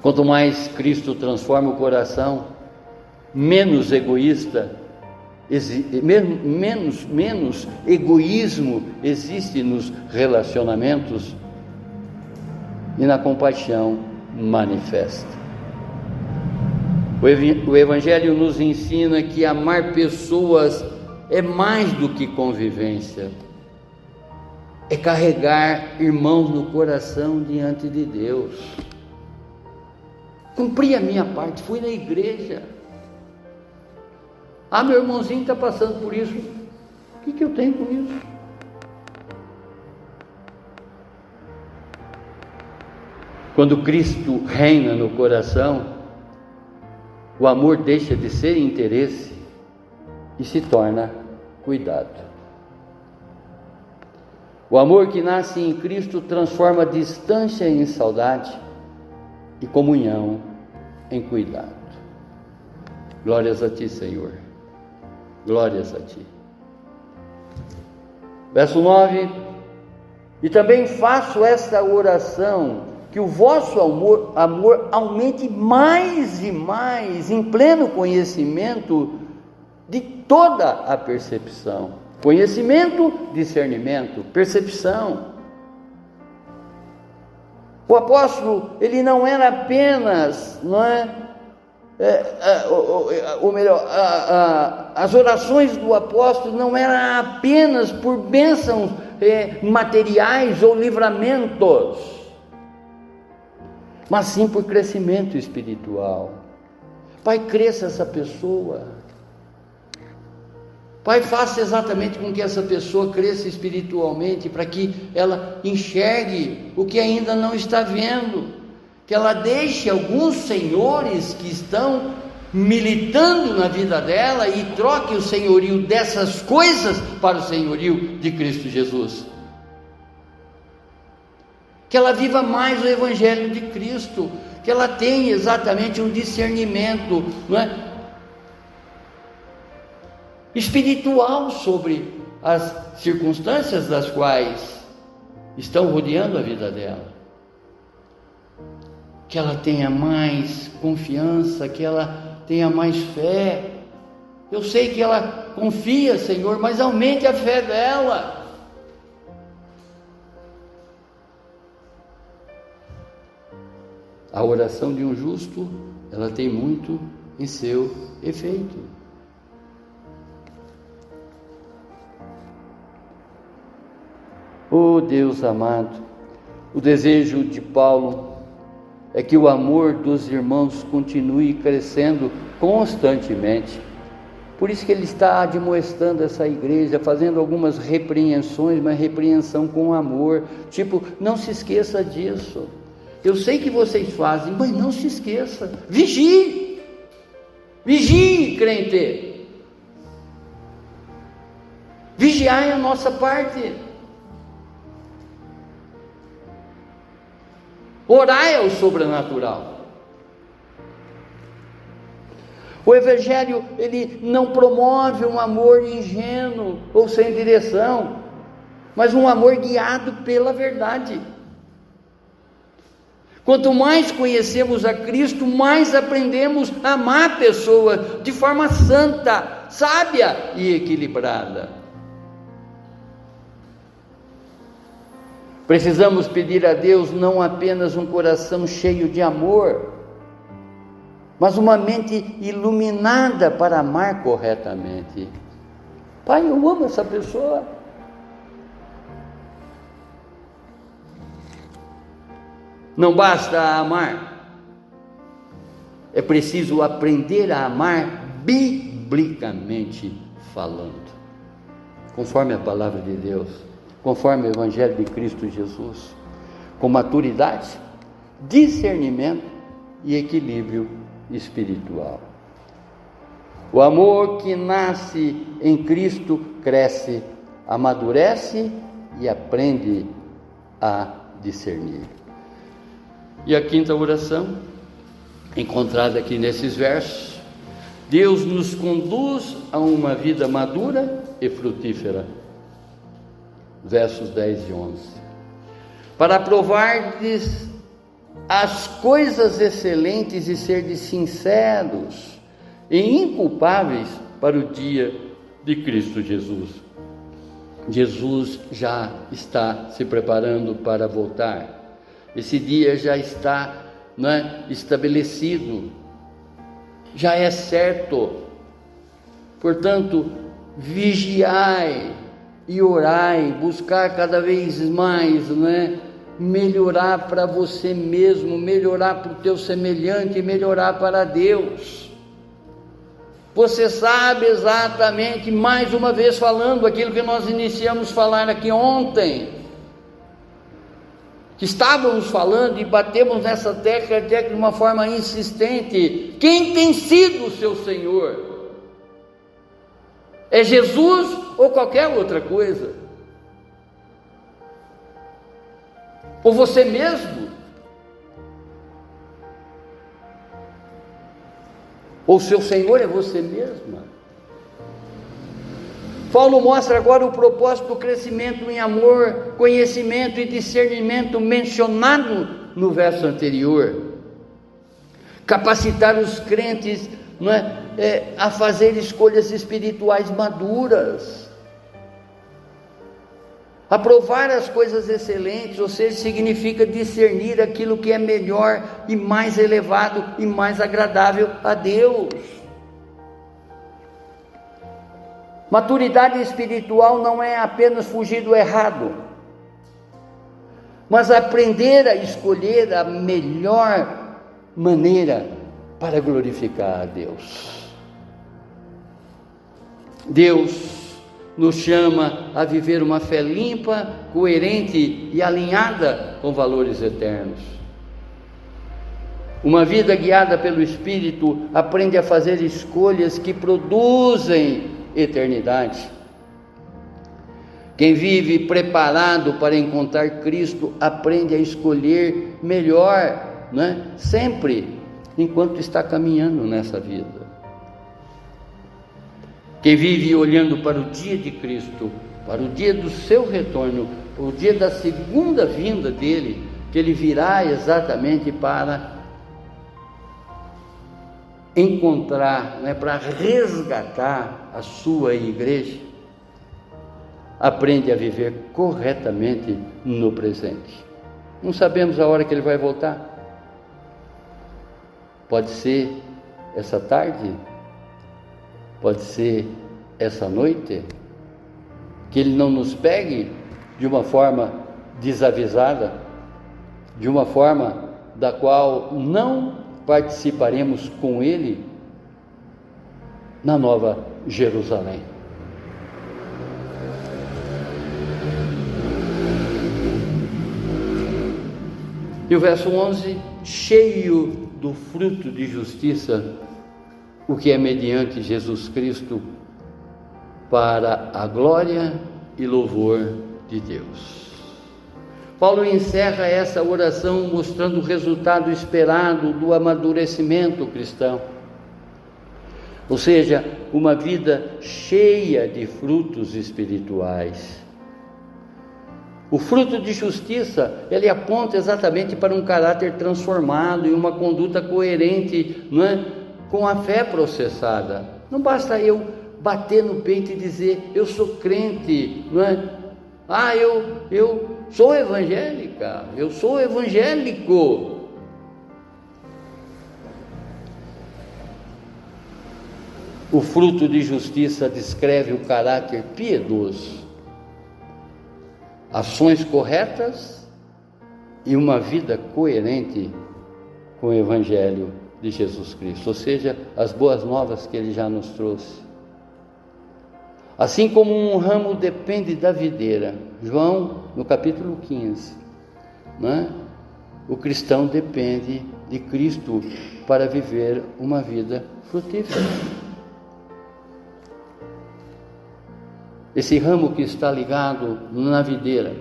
Quanto mais Cristo transforma o coração, menos egoísta, menos egoísmo existe nos relacionamentos e na compaixão manifesta. O Evangelho nos ensina que amar pessoas é mais do que convivência, é carregar irmãos no coração diante de Deus. Cumpri a minha parte, fui na igreja. Meu irmãozinho está passando por isso, o que eu tenho com isso? Quando Cristo reina no coração, o amor deixa de ser interesse e se torna cuidado. O amor que nasce em Cristo transforma distância em saudade e comunhão em cuidado. Glórias a Ti, Senhor. Glórias a Ti. Verso 9: e também faço esta oração, que o vosso amor aumente mais e mais, em pleno conhecimento de toda a percepção. Conhecimento, discernimento, percepção. O apóstolo, ele não era apenas, as orações do apóstolo não eram apenas por bênçãos materiais ou livramentos, mas sim por crescimento espiritual. Pai, cresça essa pessoa. Pai, faça exatamente com que essa pessoa cresça espiritualmente, para que ela enxergue o que ainda não está vendo, que ela deixe alguns senhores que estão militando na vida dela e troque o senhorio dessas coisas para o senhorio de Cristo Jesus. Que ela viva mais o Evangelho de Cristo, que ela tenha exatamente um discernimento, espiritual sobre as circunstâncias das quais estão rodeando a vida dela. Que ela tenha mais confiança, que ela tenha mais fé. Eu sei que ela confia, Senhor, mas aumente a fé dela. A oração de um justo, ela tem muito em seu efeito. Oh Deus amado, o desejo de Paulo é que o amor dos irmãos continue crescendo constantemente. Por isso que ele está admoestando essa igreja, fazendo algumas repreensões, mas repreensão com amor, tipo, não se esqueça disso. Eu sei que vocês fazem, mas não se esqueça. Vigie, crente. Vigiai a nossa parte. Orai ao sobrenatural. O Evangelho, ele não promove um amor ingênuo ou sem direção, mas um amor guiado pela verdade. Quanto mais conhecemos a Cristo, mais aprendemos a amar a pessoa de forma santa, sábia e equilibrada. Precisamos pedir a Deus não apenas um coração cheio de amor, mas uma mente iluminada para amar corretamente. Pai, eu amo essa pessoa. Não basta amar, é preciso aprender a amar biblicamente falando, conforme a palavra de Deus, conforme o Evangelho de Cristo Jesus, com maturidade, discernimento e equilíbrio espiritual. O amor que nasce em Cristo cresce amadurece e aprende a discernir. E a quinta oração, encontrada aqui nesses versos: Deus nos conduz a uma vida madura e frutífera. Versos 10 e 11. Para provardes as coisas excelentes e serdes sinceros e inculpáveis para o dia de Cristo Jesus. Jesus já está se preparando para voltar. Esse dia já está, estabelecido, já é certo. Portanto, vigiai e orai, buscar cada vez mais, melhorar para você mesmo, melhorar para o teu semelhante, melhorar para Deus. Você sabe exatamente, mais uma vez falando aquilo que nós iniciamos a falar aqui ontem, que estávamos falando e batemos nessa tecla de uma forma insistente: quem tem sido o seu Senhor? É Jesus ou qualquer outra coisa? Ou você mesmo? Ou seu Senhor é você mesma? Paulo mostra agora o propósito do crescimento em amor, conhecimento e discernimento mencionado no verso anterior. Capacitar os crentes a fazer escolhas espirituais maduras. Aprovar as coisas excelentes, ou seja, significa discernir aquilo que é melhor e mais elevado e mais agradável a Deus. Maturidade espiritual não é apenas fugir do errado, mas aprender a escolher a melhor maneira para glorificar a Deus. Deus nos chama a viver uma fé limpa, coerente e alinhada com valores eternos. Uma vida guiada pelo Espírito aprende a fazer escolhas que produzem eternidade. Quem vive preparado para encontrar Cristo aprende a escolher melhor, sempre, enquanto está caminhando nessa vida. Quem vive olhando para o dia de Cristo, para o dia do seu retorno, o dia da segunda vinda dele, que ele virá exatamente para encontrar, para resgatar a sua igreja, aprende a viver corretamente no presente. Não sabemos a hora que ele vai voltar. Pode ser essa tarde, pode ser essa noite, que ele não nos pegue de uma forma desavisada, de uma forma da qual não participaremos com ele na Nova Jerusalém. E o verso 11, cheio do fruto de justiça, o que é mediante Jesus Cristo, para a glória e louvor de Deus. Paulo encerra essa oração mostrando o resultado esperado do amadurecimento cristão, ou seja, uma vida cheia de frutos espirituais. O fruto de justiça, ele aponta exatamente para um caráter transformado e uma conduta coerente, com a fé processada. Não basta eu bater no peito e dizer: eu sou crente, eu sou evangélica, eu sou evangélico. O fruto de justiça descreve o caráter piedoso, ações corretas e uma vida coerente com o Evangelho de Jesus Cristo, ou seja, as boas novas que Ele já nos trouxe. Assim como um ramo depende da videira, João no capítulo 15, o cristão depende de Cristo para viver uma vida frutífera. esse ramo que está ligado na videira,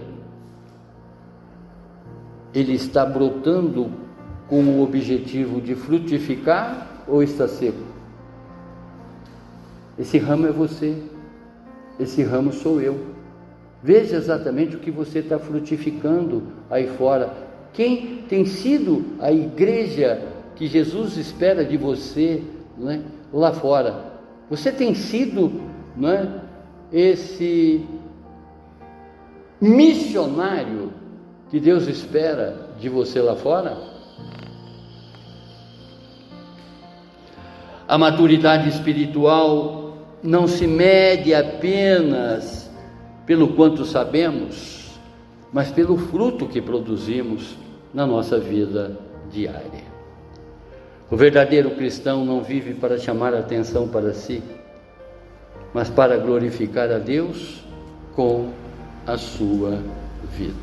ele está brotando com o objetivo de frutificar ou está seco? Esse ramo é você, esse ramo sou eu. Veja exatamente o que você está frutificando aí fora. Quem tem sido a igreja que Jesus espera de você, não é, lá fora? Você tem sido, não é, esse missionário que Deus espera de você lá fora? A maturidade espiritual não se mede apenas pelo quanto sabemos, mas pelo fruto que produzimos na nossa vida diária. O verdadeiro cristão não vive para chamar a atenção para si, mas para glorificar a Deus com a sua vida.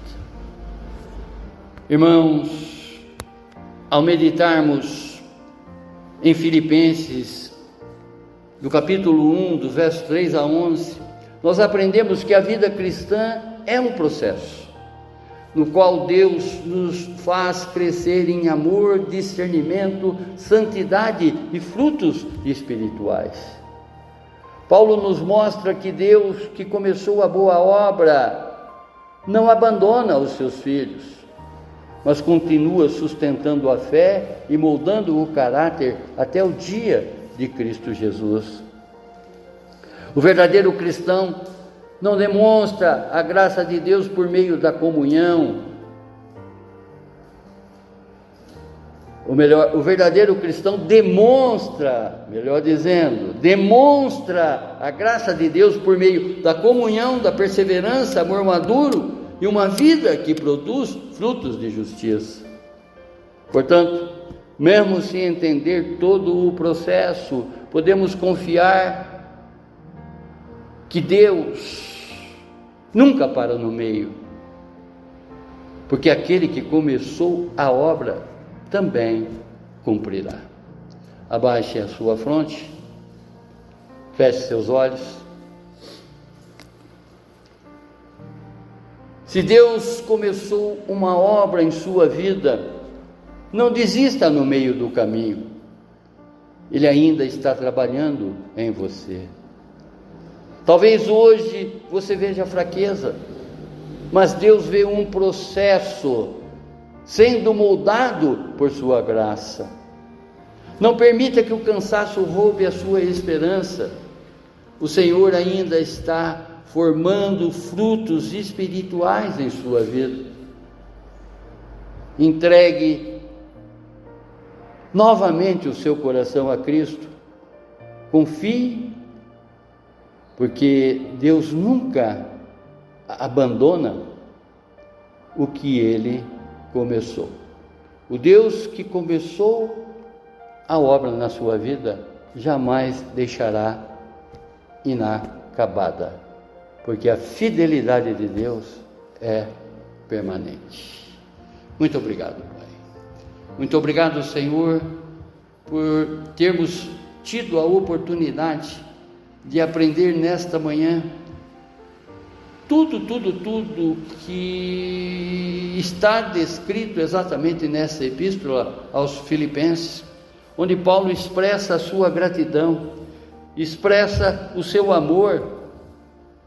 Irmãos, ao meditarmos em Filipenses, do capítulo 1, dos versos 3 a 11, nós aprendemos que a vida cristã é um processo, no qual Deus nos faz crescer em amor, discernimento, santidade e frutos espirituais. Paulo nos mostra que Deus, que começou a boa obra, não abandona os seus filhos, mas continua sustentando a fé e moldando o caráter até o dia de Cristo Jesus. O verdadeiro cristão não demonstra a graça de Deus por meio da comunhão. O verdadeiro cristão demonstra a graça de Deus por meio da comunhão, da perseverança, amor maduro e uma vida que produz frutos de justiça. Portanto, mesmo sem entender todo o processo, podemos confiar que Deus nunca para no meio, porque aquele que começou a obra também cumprirá. Abaixe a sua fronte, feche seus olhos. Se Deus começou uma obra em sua vida, não desista no meio do caminho. Ele ainda está trabalhando em você. Talvez hoje você veja fraqueza, mas Deus vê um processo sendo moldado por sua graça. Não permita que o cansaço roube a sua esperança. O Senhor ainda está formando frutos espirituais em sua vida. Entregue novamente o seu coração a Cristo. Confie, porque Deus nunca abandona o que Ele começou. O Deus que começou a obra na sua vida jamais deixará inacabada, porque a fidelidade de Deus é permanente. Muito obrigado, Pai. Muito obrigado, Senhor, por termos tido a oportunidade de aprender nesta manhã tudo que está descrito exatamente nessa epístola aos Filipenses, onde Paulo expressa a sua gratidão, expressa o seu amor,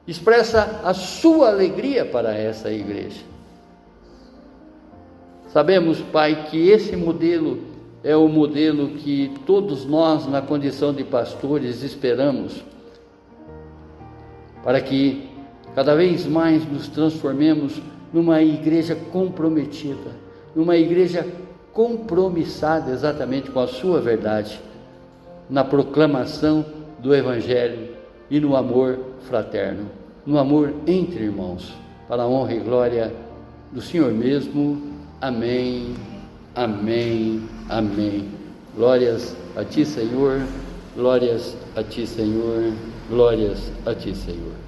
expressa a sua alegria para essa igreja. Sabemos, Pai, que esse modelo é o modelo que todos nós, na condição de pastores, esperamos, para que cada vez mais nos transformemos numa igreja comprometida, numa igreja compromissada exatamente com a sua verdade, na proclamação do Evangelho e no amor fraterno, no amor entre irmãos, para a honra e glória do Senhor mesmo. Amém, amém, amém. Glórias a Ti, Senhor, glórias a Ti, Senhor, glórias a Ti, Senhor.